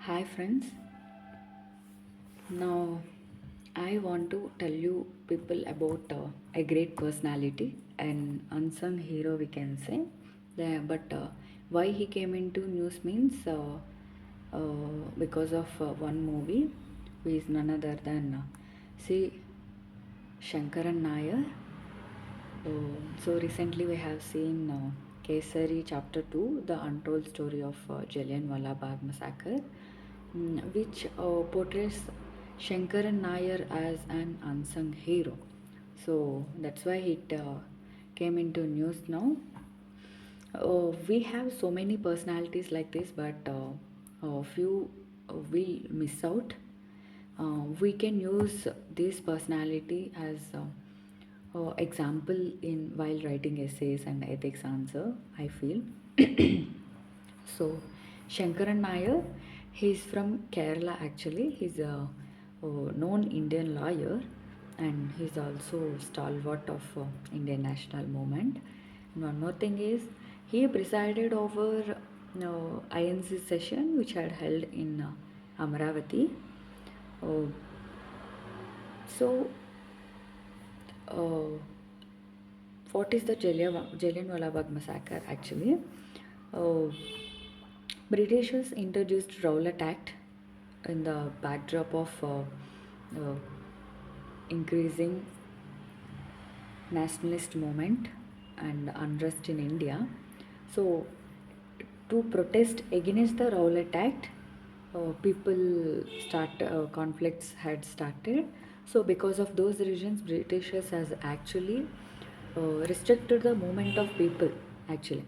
Hi friends. Now I want to tell you people about a great personality, an unsung hero we can say. But why he came into news means because of one movie, who is none other than C. Shankaran Nair. So recently we have seen Kesari Chapter 2, the untold story of Jallian Wala Bhag massacre, which portrays Shankaran Nair as an unsung hero. So that's why it came into news now. We have so many personalities like this, but a few will miss out. We can use this personality as example in while writing essays and ethics answer, I feel. So Shankaran Nair, he's from Kerala actually. He's a known Indian lawyer, and he's also stalwart of Indian national movement. And one more thing is he presided over INC session which had held in Amravati. Uh, so uh, what is the Jallian Wala Bhag massacre actually? Uh, Britishers introduced Rowlatt Act in the backdrop of uh, increasing nationalist movement and unrest in India. So, to protest against the Rowlatt Act, conflicts had started. So, because of those reasons, Britishers has actually restricted the movement of people actually.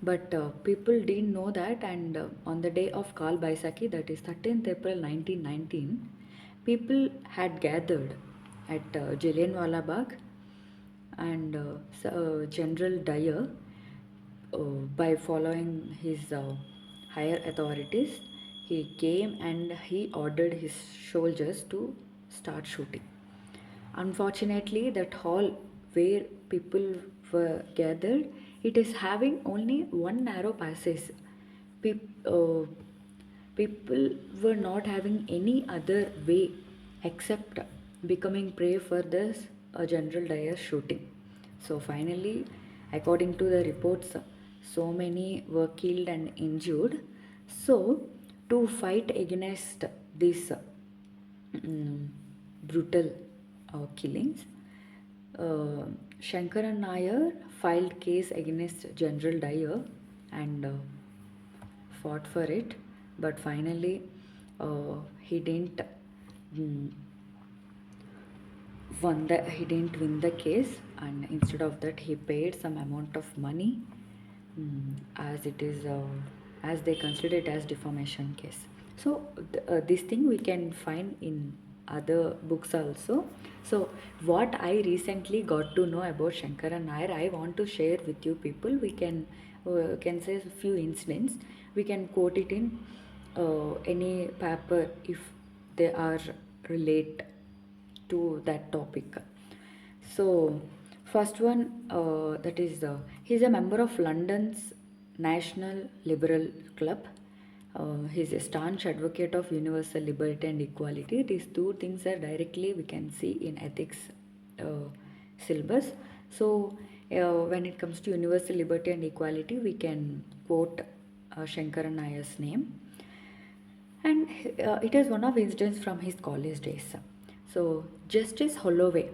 But people didn't know that, and on the day of Kal Baisakhi, that is 13th April 1919, people had gathered at Jallianwala Bagh, and General Dyer, by following his higher authorities, he came and he ordered his soldiers to start shooting. Unfortunately, that hall where people were gathered, it is having only one narrow passage. Peop- uh, People were not having any other way except becoming prey for this General Dyer shooting. So finally, according to the reports, so many were killed and injured. So to fight against this mm, brutal killings, uh, Shankaran Nair filed case against General Dyer and fought for it, but finally he didn't mm, he didn't win the case, and instead of that he paid some amount of money, as it is as they consider it as defamation case. So this thing we can find in other books also. So what I recently got to know about Shankaran Nair, I want to share with you people. We can say a few incidents. We can quote it in any paper if they are relate to that topic. So, first one, that is, he's a member of London's National Liberal Club. He's a staunch advocate of universal liberty and equality. These two things are directly we can see in ethics syllabus. So, when it comes to universal liberty and equality, we can quote Shankaran Nair's name, and it is one of incidents from his college days. So Justice Holloway,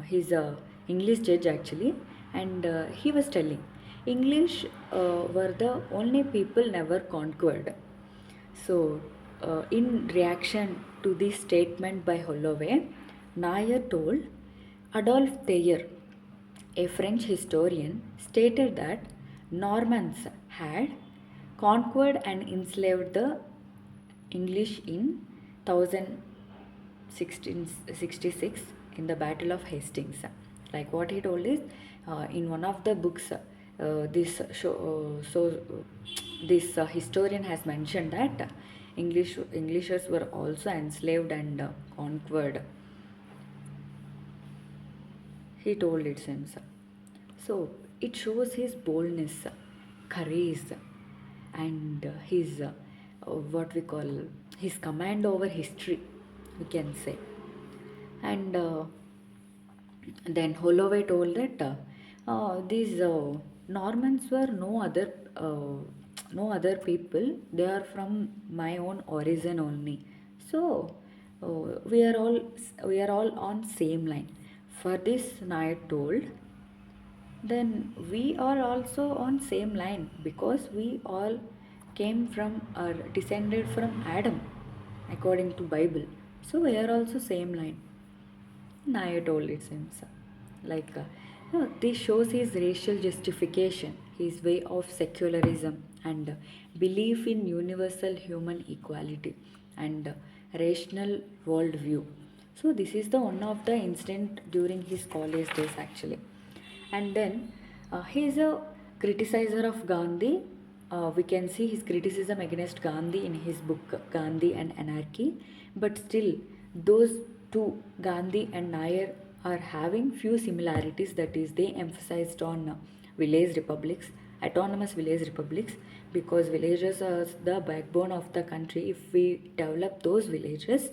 he's a English judge actually, and he was telling English were the only people never conquered. So in reaction to this statement by Holloway, Nair told Adolphe Thayer, a French historian, stated that Normans had conquered and enslaved the English in 1666 in the Battle of Hastings. Like what he told is, in one of the books, this historian has mentioned that Englishers were also enslaved and conquered. He told it seems. So it shows his boldness, courage, and his what we call his command over history, we can say. And then Holloway told that these Normans were no other people. They are from my own origin only. So we are all on same line. For this, Nair told, then we are also on same line because we all came from or descended from Adam, according to Bible. So we are also same line. Naya told it seems. This shows his racial justification, his way of secularism, and belief in universal human equality and rational worldview. So this is the one of the incident during his college days actually. And then he is a criticizer of Gandhi. We can see his criticism against Gandhi in his book Gandhi and Anarchy. But still, those two, Gandhi and Nair, are having few similarities. That is, they emphasized on village republics, autonomous village republics, because villages are the backbone of the country. If we develop those villages,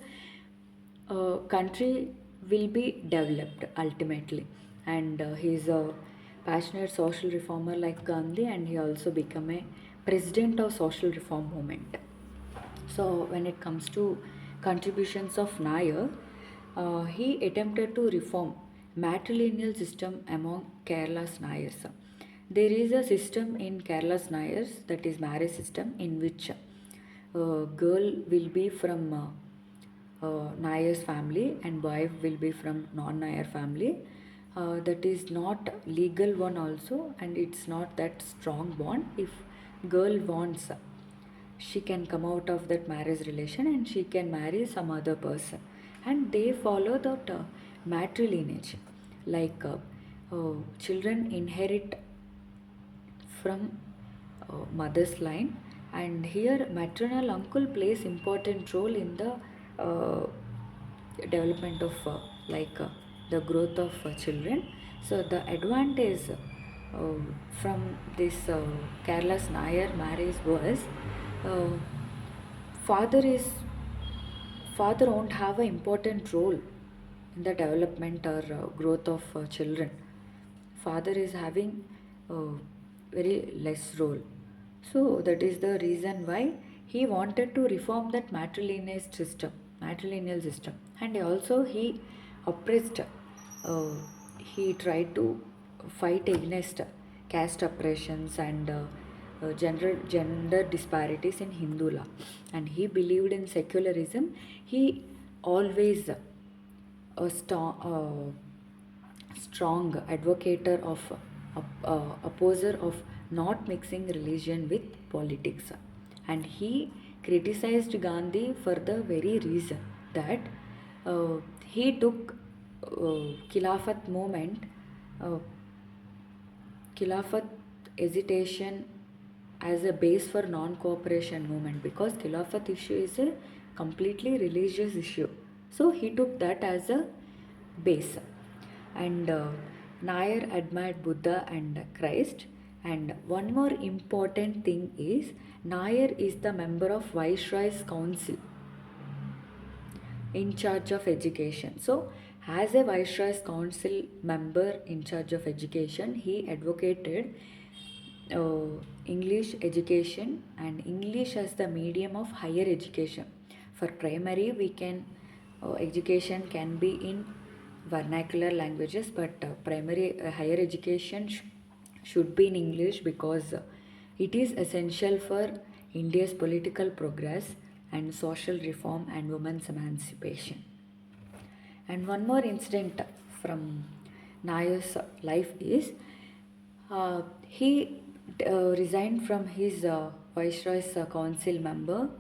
country will be developed ultimately. And he is a passionate social reformer like Gandhi, and he also became a president of social reform movement. So when it comes to contributions of Nair, he attempted to reform matrilineal system among Kerala's Nairs. There is a system in Kerala's Nairs, that is marriage system, in which girl will be from Nair's family and boy will be from non-Nair family. That is not legal one also, and it's not that strong bond. If girl wants, she can come out of that marriage relation and she can marry some other person, and they follow that matrilineage, like children inherit from mother's line. And here maternal uncle plays important role in the development of the growth of children. So the advantage from this Kerala's Nair marriage was uh, father is father won't have an important role in the development or growth of children. Father is having very less role. So that is the reason why he wanted to reform that matrilineal system, and also he oppressed. Uh, he tried to fight against caste oppressions and gender disparities in Hindu law, and he believed in secularism. He always a strong advocator of opposer of not mixing religion with politics, and he criticized Gandhi for the very reason that he took Khilafat movement, uh, Khilafat hesitation as a base for non-cooperation movement, because Khilafat issue is a completely religious issue. So he took that as a base. And Nair admired Buddha and Christ. And one more important thing is Nair is the member of Viceroy's Council in charge of education. So, as a Viceroy's Council member in charge of education, he advocated uh, English education and English as the medium of higher education. For primary, we can education can be in vernacular languages, but primary higher education should be in English, because it is essential for India's political progress and social reform and women's emancipation. And one more incident from Nair's life is he resigned from his Viceroy's council member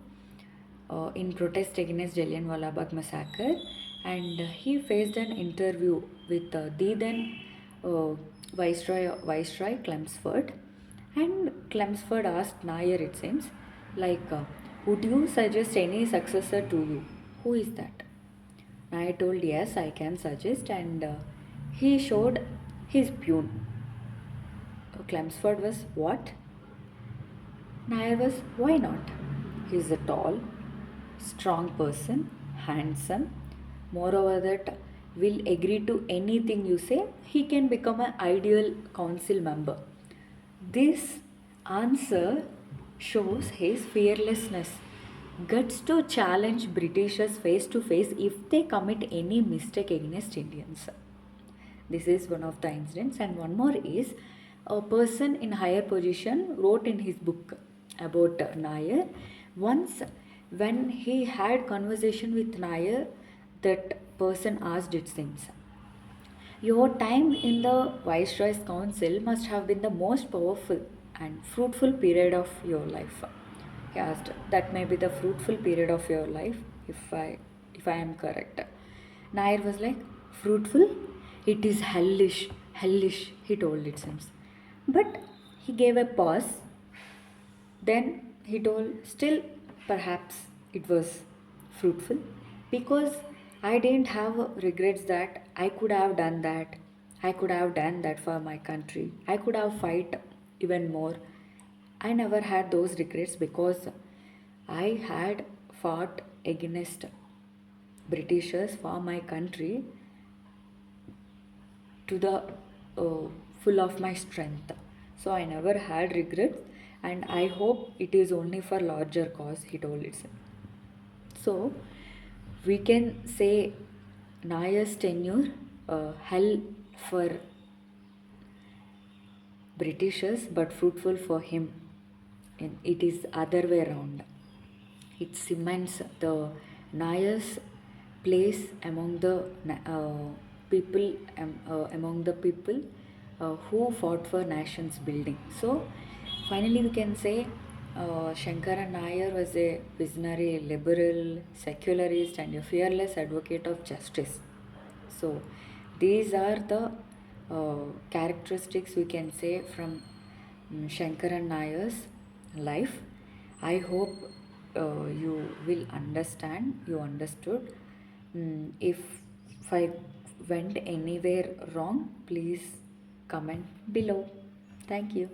in protest against Jallian Wala Bhag massacre, and he faced an interview with the then uh, Viceroy Chelmsford, and Chelmsford asked Nair, it seems, would you suggest any successor to you? Who is that? I told, yes, I can suggest, and he showed his pune. Chelmsford was, what? Nair was, why not? He is a tall, strong person, handsome. Moreover, that will agree to anything you say. He can become an ideal council member. This answer shows his fearlessness, guts to challenge Britishers face to face if they commit any mistake against Indians. This is one of the incidents, and one more is a person in higher position wrote in his book about Nair. Once, when he had conversation with Nair, that person asked, it seems, your time in the Viceroy's Council must have been the most powerful and fruitful period of your life. He asked, that may be the fruitful period of your life, if I am correct. Nair was like, fruitful? It is hellish, hellish, he told, it seems. But he gave a pause. Then he told, still, perhaps it was fruitful because I didn't have regrets that I could have done that. I could have done that for my country. I could have fight even more. I never had those regrets because I had fought against Britishers for my country to the full of my strength. So I never had regrets, and I hope it is only for larger cause, he told itself. So we can say Naya's tenure hell for Britishers but fruitful for him. And it is other way around. It cements the Nayar's place among the people, among the people who fought for nation's building. So finally we can say Shankaran Nair was a visionary, liberal, secularist and a fearless advocate of justice. So these are the characteristics we can say from Shankaran Nair's life. I hope you will understand, you understood. If I went anywhere wrong, please comment below. Thank you.